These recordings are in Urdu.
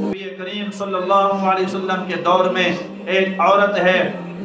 نبی کریم صلی اللہ علیہ وسلم کے دور میں ایک عورت ہے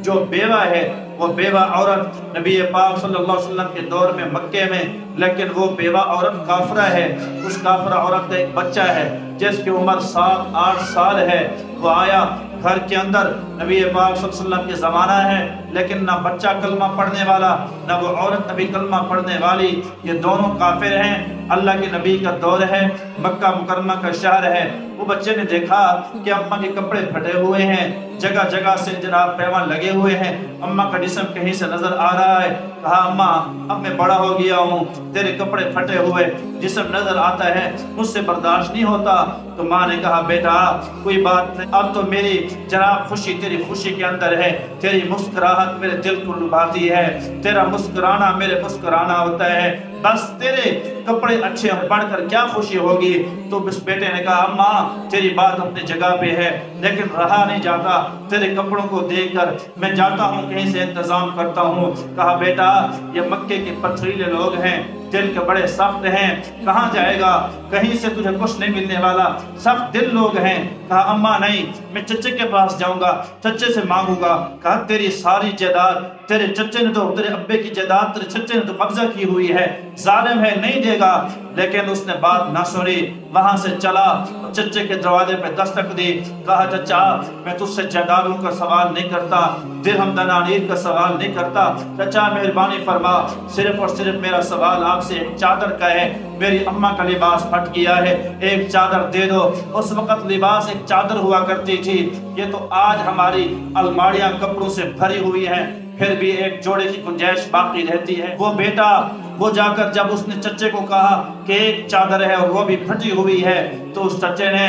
جو بیوہ ہے، وہ بیوہ عورت نبی پاک صلی اللہ علیہ وسلم کے دور میں مکے میں، لیکن وہ بیوہ عورت کافرہ ہے۔ اس کافرہ عورت کا ایک بچہ ہے جس کی عمر 7-8 سال ہے۔ وہ آیا گھر کے اندر، نبی پاک صلی اللہ علیہ وسلم کے زمانہ ہے، لیکن نہ بچہ کلمہ پڑھنے والا نہ وہ عورت نبی کلمہ پڑھنے والی، یہ دونوں کافر ہیں۔ اللہ کے نبی کا دور ہے، مکہ مکرمہ کا شہر ہے۔ وہ بچے نے دیکھا کہ اماں کے کپڑے پھٹے ہوئے ہیں، جگہ جگہ سے جناب پیوان لگے ہوئے ہیں، اماں کا جسم کہیں سے نظر آ رہا ہے۔ کہا اماں اب میں بڑا ہو گیا ہوں، تیرے کپڑے پھٹے ہوئے جسم نظر آتا ہے، مجھ سے برداشت نہیں ہوتا۔ تو ماں نے کہا بیٹا کوئی بات نہیں، اب تو میری جناب خوشی تیری خوشی کے اندر ہے، تیری مسکراہٹ میرے دل کو لبھاتی ہے، تیرا مسکرانا میرے مسکرانا ہوتا ہے، بس تیرے کپڑے اچھے پڑھ کر کیا خوشی ہوگی۔ تو اس بیٹے نے کہا اماں تیری بات اپنی جگہ پہ ہے، لیکن رہا نہیں جاتا تیرے کپڑوں کو دیکھ کر، میں جاتا ہوں کہیں سے انتظام کرتا ہوں۔ کہا بیٹا یہ مکے کے پتھریلے لوگ ہیں، دل کے بڑے سخت ہیں، کہاں جائے گا، کہیں سے تجھے کچھ نہیں ملنے والا، سخت دل لوگ ہیں۔ کہا اماں نہیں، میں چچے کے پاس جاؤں گا، چچے سے مانگوں گا۔ کہا تیری ساری جائیداد تیرے چچے نے تو، تیرے ابے کی جائیداد تیرے چچے نے تو قبضہ کی ہوئی ہے، ظالم ہے نہیں دے گا۔ لیکن اس نے بات نہ سنی، وہاں سے چلا، چچے کے دروازے پہ دستک دی۔ کہا چچا میں تجھ سے جائیدادوں کا سوال نہیں کرتا، درہم دنانیر کا سوال نہیں کرتا، چچا مہربانی فرما، صرف اور صرف میرا سوال آپ سے ایک چادر کا ہے، میری اماں کا لباس پھٹ گیا ہے، ایک چادر دے دو۔ اس وقت لباس ایک چادر ہوا کرتی تھی، یہ تو آج ہماری الماریاں کپڑوں سے بھری ہوئی ہیں، پھر بھی ایک جوڑے کی گنجائش باقی رہتی ہے۔ وہ بیٹا وہ جا کر جب اس نے چچے کو کہا کہ ایک چادر ہے اور وہ بھی پھٹی ہوئی ہے، تو اس چچے نے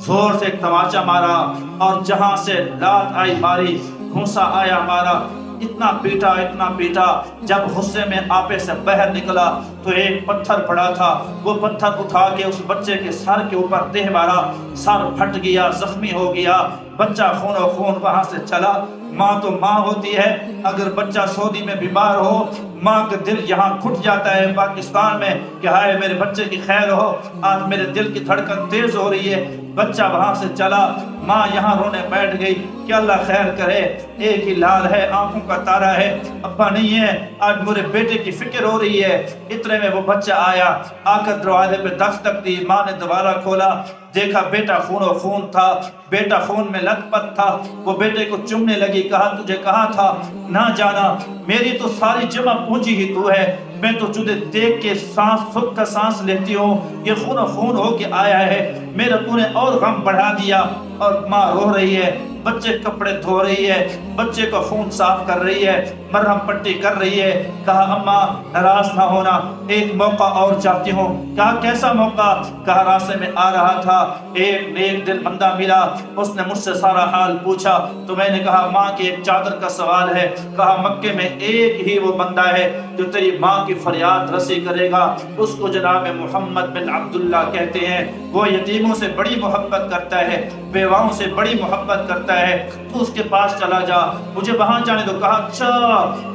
زور سے ایک تماچا مارا، اور جہاں سے لات آئی ماری، گھونسا آیا مارا، اتنا پیٹا، جب غصے میں آپے سے باہر نکلا تو ایک پتھر پڑا تھا، وہ پتھر اٹھا کے اس بچے کے سر کے اوپر دے مارا، سر پھٹ گیا، زخمی ہو گیا، بچہ خون و خون وہاں سے چلا۔ ماں تو ماں ہوتی ہے، اگر بچہ سعودی میں بیمار ہو ماں کا دل یہاں گھٹ جاتا ہے پاکستان میں کہ ہائے میرے بچے کی خیر ہو، آج میرے دل کی دھڑکن تیز ہو رہی ہے۔ بچہ وہاں سے چلا، ماں یہاں رونے بیٹھ گئی کہ اللہ خیر کرے، ایک ہی لال ہے، آنکھوں کا تارا ہے، ابا نہیں ہے، آج میرے بیٹے کی فکر ہو رہی ہے۔ اتنے میں وہ بچہ آیا، آ کر دروازے پہ دستک دی، ماں نے دوبارہ کھولا، دیکھا بیٹا خون و خون تھا، بیٹا خون میں لت پت تھا۔ وہ بیٹے کو چومنے لگی، کہا تجھے کہا تھا نہ جانا، میری تو ساری جمع پونجی ہی تو ہے، میں تو تجھے دیکھ کے سانس خود کا سانس لیتی ہوں، یہ خون و خون ہو کے آیا ہے، میرا تو نے اور غم بڑھا دیا۔ اور ماں رو رہی ہے، بچے کپڑے دھو رہی ہے، بچے کا خون صاف کر رہی ہے، مرہم پٹی کر رہی ہے۔ کہا اماں ناراض نہ ہونا، ایک موقع اور چاہتی ہوں۔ کہا کیسا موقع؟ کہا راستے میں آ رہا تھا، ایک نیک دل بندہ ملا، اس نے مجھ سے سارا حال پوچھا، تو میں نے کہا ماں کی ایک چادر کا سوال ہے۔ کہا مکے میں ایک ہی وہ بندہ ہے جو تیری ماں کی فریاد رسی کرے گا، اس کو جناب محمد بن عبداللہ کہتے ہیں، وہ یتیموں سے بڑی محبت کرتا ہے، بیواؤں سے بڑی محبت کرتا ہے، تو اس کے پاس چلا جا، مجھے وہاں جانے دو۔ کہا اچھا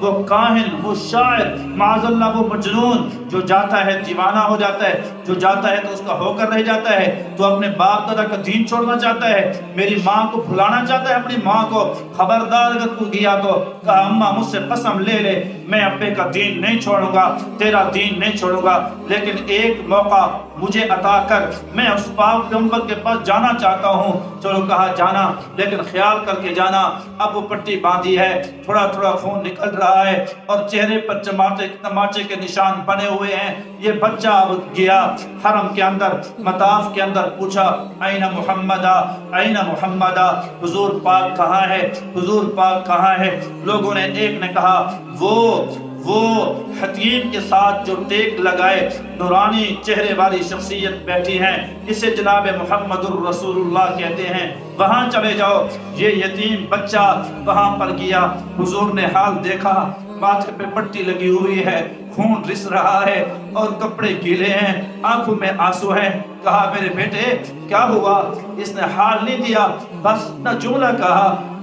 وہ کاہن، وہ شاعر، معاذ اللہ وہ مجنون جو جاتا ہے دیوانہ ہو جاتا ہے، جو جاتا ہے تو اس کا ہو کر رہ جاتا ہے، تو اپنے باپ دادا کا دین چھوڑنا چاہتا ہے، میری ماں کو بھلانا چاہتا ہے اپنی ماں کو، خبردار اگر تو گیا تو۔ کہا اماں مجھ سے قسم لے لے، میں ابے کا دین نہیں چھوڑوں گا، تیرا دین نہیں چھوڑوں گا، لیکن ایک موقع مجھے عطا کر، میں اس پاک پیغمبر کے پاس جانا چاہتا ہوں۔ چلو کہا جانا، لیکن خیال کر کے جانا۔ اب وہ پٹی باندھی ہے، تھوڑا تھوڑا خون نکل رہا ہے، اور چہرے پر تماچے کے نشان بنے ہوئے ہیں۔ یہ بچہ اب گیا حرم کے اندر، مطاف کے اندر، پوچھا این محمدہ، این محمدہ، حضور پاک کہاں ہے، حضور پاک کہاں ہے؟ لوگوں نے ایک نے کہا وہ حتیم کے ساتھ جو ٹیک لگائے نورانی چہرے والی شخصیت بیٹھی ہیں، اسے جناب محمد الرسول اللہ کہتے ہیں، وہاں چلے جاؤ۔ یہ یتیم بچہ وہاں پر گیا، حضور نے حال دیکھا، ماتھے پہ پٹی لگی ہوئی ہے، خون رس رہا ہے اور کپڑے گیلے ہیں، آنکھوں میں آنسو ہیں۔ کہا میرے بیٹے کیا ہوا؟ اس نے حال نہیں دیا، بس نہ جملہ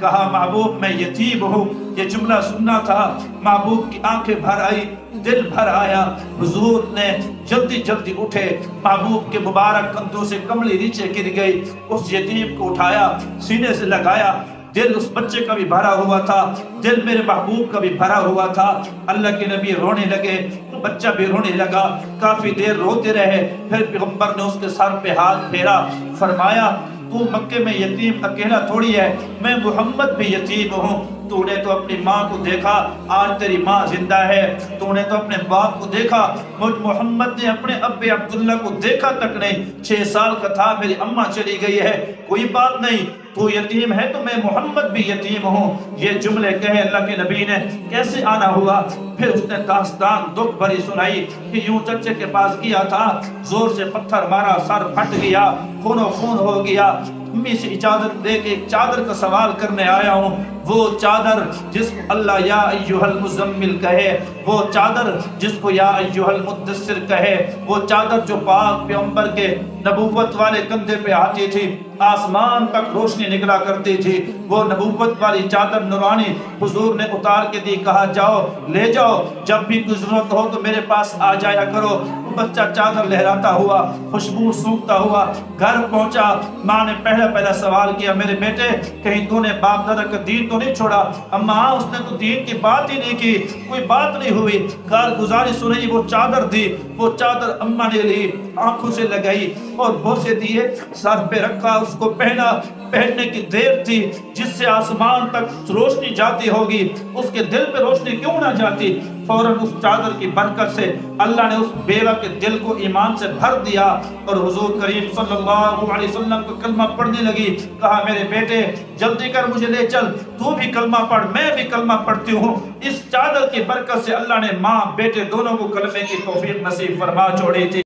کہا محبوب میں یتیم ہوں۔ یہ جملہ سننا تھا، محبوب کی آنکھیں بھر آئی، دل بھر آیا۔ حضور نے جلدی اٹھے، محبوب کے مبارک کندھوں سے کملی نیچے گر گئی، اس یتیم کو اٹھایا، سینے سے لگایا۔ دل اس بچے کا بھی بھرا ہوا تھا، دل میرے محبوب کا بھی بھرا ہوا تھا۔ اللہ کے نبی رونے لگے، بچہ بھی رونے لگا، کافی دیر روتے رہے۔ پھر پیغمبر نے اس کے سر پہ ہاتھ پھیرا، فرمایا تو مکے میں یتیم اکیلا تھوڑی ہے، میں محمد بھی یتیم ہوں۔ تو نے تو اپنی ماں کو دیکھا، آج تیری ماں زندہ ہے۔ تو نے تو اپنے باپ کو دیکھا، مجھ محمد نے اپنے ابے عبداللہ کو دیکھا تک نہیں۔ 6 سال کا تھا، میری اماں چلی گئی ہے، کوئی بات نہیں، تو یتیم ہے تو میں محمد بھی یتیم ہوں۔ یہ جملے کہے اللہ کے نبی نے، کیسے آنا ہوا؟ پھر اس نے داستان دکھ بھری سنائی کہ یوں چچے کے پاس گیا تھا، زور سے پتھر مارا، سر پھٹ گیا، خون و خون ہو گیا۔ امی سے اجازت دے کے ایک چادر کا سوال کرنے آیا ہوں، وہ چادر جس کو اللہ یا ایھا المزمل کہے، وہ چادر جس کو یا ایھا المدثر کہے، وہ چادر جو پاک پیغمبر کے نبوت والے کندھے پہ آتی تھی، آسمان تک روشنی نکلا کرتی تھی، وہ نبوت والی چادر نورانی حضور نے اتار کے دی، کہا جاؤ لے جاؤ، جب بھی کوئی ضرورت ہو تو میرے پاس آ جایا کرو۔ بچہ چادر لہراتا ہوا، خوشبو سونگتا ہوا گھر پہنچا۔ ماں نے پہلا سوال کیا، میرے بیٹے کہیں تو نے باپ دادا کا دین تو نہیں چھوڑا؟ اما اس نے تو دین کی بات ہی نہیں کی، کوئی بات نہیں ہوئی۔ کارگزاری سنی، وہ چادر دی، وہ چادر اماں نے لی، آنکھوں سے لگائی اور بوسے دیے، سر پہ رکھا، اس کو پہنا۔ پہننے کی دیر تھی، جس سے آسمان تک روشنی جاتی ہوگی، اس کے دل پہ روشنی کیوں نہ جاتی؟ فوراً اس چادر کی برکت سے اللہ نے اس بیوہ کے دل کو ایمان سے بھر دیا، اور حضور کریم صلی اللہ علیہ وسلم کو کلمہ پڑھنے لگی۔ کہا میرے بیٹے جلدی کر، مجھے لے چل، تو بھی کلمہ پڑھ، میں بھی کلمہ پڑھتی ہوں۔ اس چادر کی برکت سے اللہ نے ماں بیٹے دونوں کو کلمے کی توفیق نصیب فرما چھوڑی تھی۔